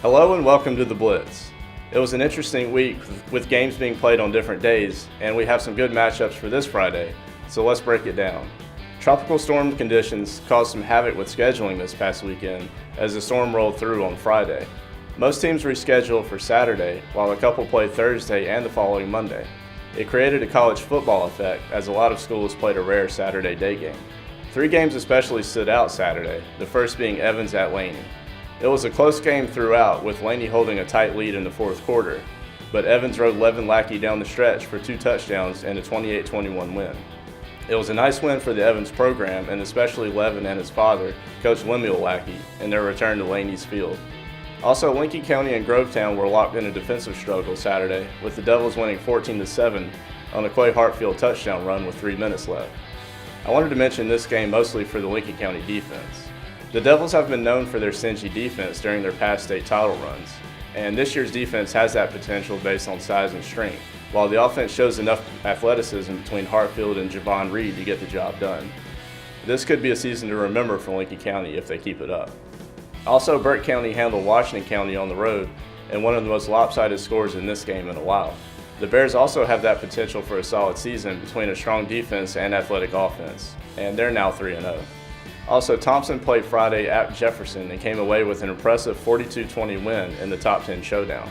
Hello and welcome to the Blitz. It was an interesting week with games being played on different days, and we have some good matchups for this Friday, so let's break it down. Tropical storm conditions caused some havoc with scheduling this past weekend as the storm rolled through on Friday. Most teams rescheduled for Saturday, while a couple played Thursday and the following Monday. It created a college football effect as a lot of schools played a rare Saturday day game. 3 games especially stood out Saturday, the first being Evans at Laney. It was a close game throughout, with Laney holding a tight lead in the fourth quarter, but Evans rode Levin Lackey down the stretch for 2 touchdowns and a 28-21 win. It was a nice win for the Evans program, and especially Levin and his father, Coach Lemuel Lackey, in their return to Laney's field. Also, Lincoln County and Grovetown were locked in a defensive struggle Saturday, with the Devils winning 14-7 on a Quay Hartfield touchdown run with 3 minutes left. I wanted to mention this game mostly for the Lincoln County defense. The Devils have been known for their stingy defense during their past state title runs, and this year's defense has that potential based on size and strength, while the offense shows enough athleticism between Hartfield and Javon Reed to get the job done. This could be a season to remember for Lincoln County if they keep it up. Also, Burke County handled Washington County on the road and one of the most lopsided scores in this game in a while. The Bears also have that potential for a solid season between a strong defense and athletic offense, and they're now 3-0. Also, Thompson played Friday at Jefferson and came away with an impressive 42-20 win in the top 10 showdown.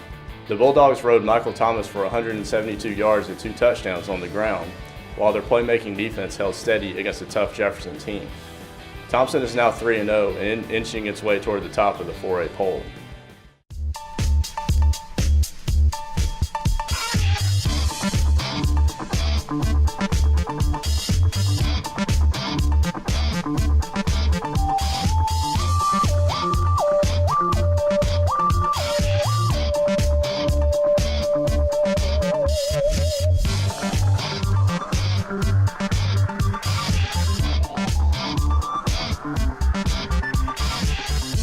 The Bulldogs rode Michael Thomas for 172 yards and 2 touchdowns on the ground, while their playmaking defense held steady against a tough Jefferson team. Thompson is now 3-0 and inching its way toward the top of the 4A poll.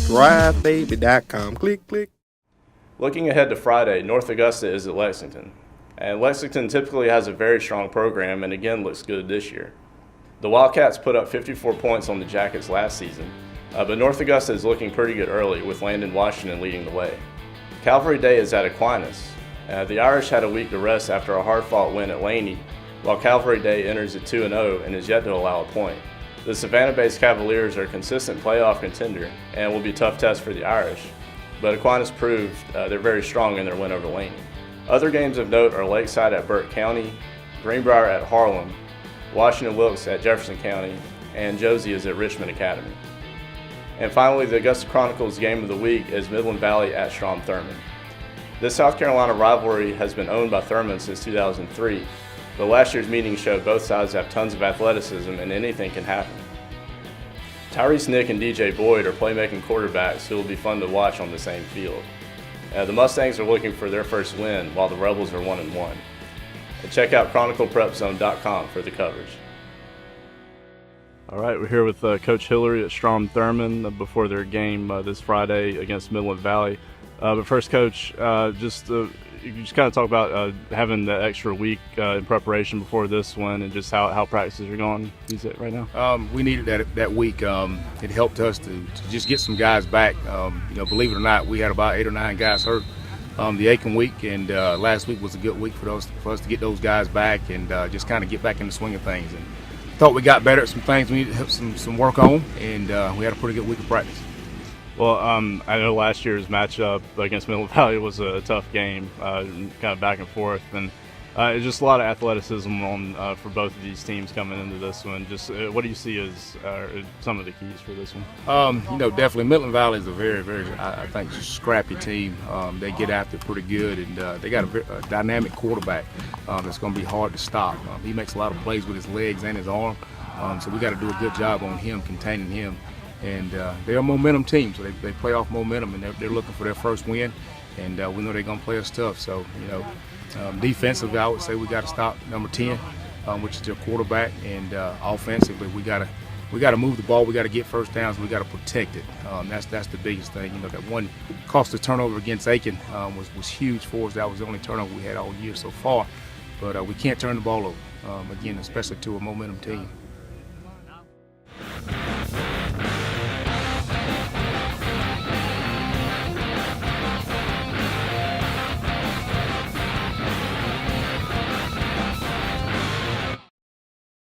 DriveBaby.com. Click, click. Looking ahead to Friday, North Augusta is at Lexington. And Lexington typically has a very strong program and again looks good this year. The Wildcats put up 54 points on the Jackets last season, but North Augusta is looking pretty good early with Landon Washington leading the way. Calvary Day is at Aquinas. The Irish had a week to rest after a hard-fought win at Laney, while Calvary Day enters at 2-0 and is yet to allow a point. The Savannah-based Cavaliers are a consistent playoff contender and will be a tough test for the Irish, but Aquinas proved they're very strong in their win over Laney. Other games of note are Lakeside at Burke County, Greenbrier at Harlem, Washington Wilkes at Jefferson County, and Josie is at Richmond Academy. And finally, the Augusta Chronicles game of the week is Midland Valley at Strom Thurmond. This South Carolina rivalry has been owned by Thurmond since 2003, but last year's meeting showed both sides have tons of athleticism and anything can happen. Tyrese Nick and DJ Boyd are playmaking quarterbacks who will be fun to watch on the same field. The Mustangs are looking for their first win, while the Rebels are 1-1. Check out ChroniclePrepZone.com for the coverage. All right, we're here with Coach Hillary at Strom Thurmond before their game this Friday against Midland Valley. But first, Coach, you just kind of talk about having the extra week in preparation before this one and just how practices are going right now. We needed that week. It helped us to just get some guys back. Believe it or not, we had about 8 or 9 guys hurt the Aiken week, and last week was a good week for us to get those guys back and just kind of get back in the swing of things. And thought we got better at some things we needed to have some work on, and we had a pretty good week of practice. Well, I know last year's matchup against Midland Valley was a tough game, kind of back and forth, and it's just a lot of athleticism for both of these teams coming into this one. Just what do you see as some of the keys for this one? Definitely Midland Valley is a very, very, I think, scrappy team. They get after it pretty good, and they got a dynamic quarterback that's going to be hard to stop. He makes a lot of plays with his legs and his arm, so we got to do a good job on him, containing him. And they're a momentum team, so they play off momentum, and they're looking for their first win, and we know they're going to play us tough. So, defensively, I would say we got to stop number 10, which is their quarterback, and offensively, we got to move the ball, we got to get first downs, we got to protect it. That's the biggest thing. That one costly turnover against Aiken was huge for us. That was the only turnover we had all year so far, but we can't turn the ball over, again, especially to a momentum team.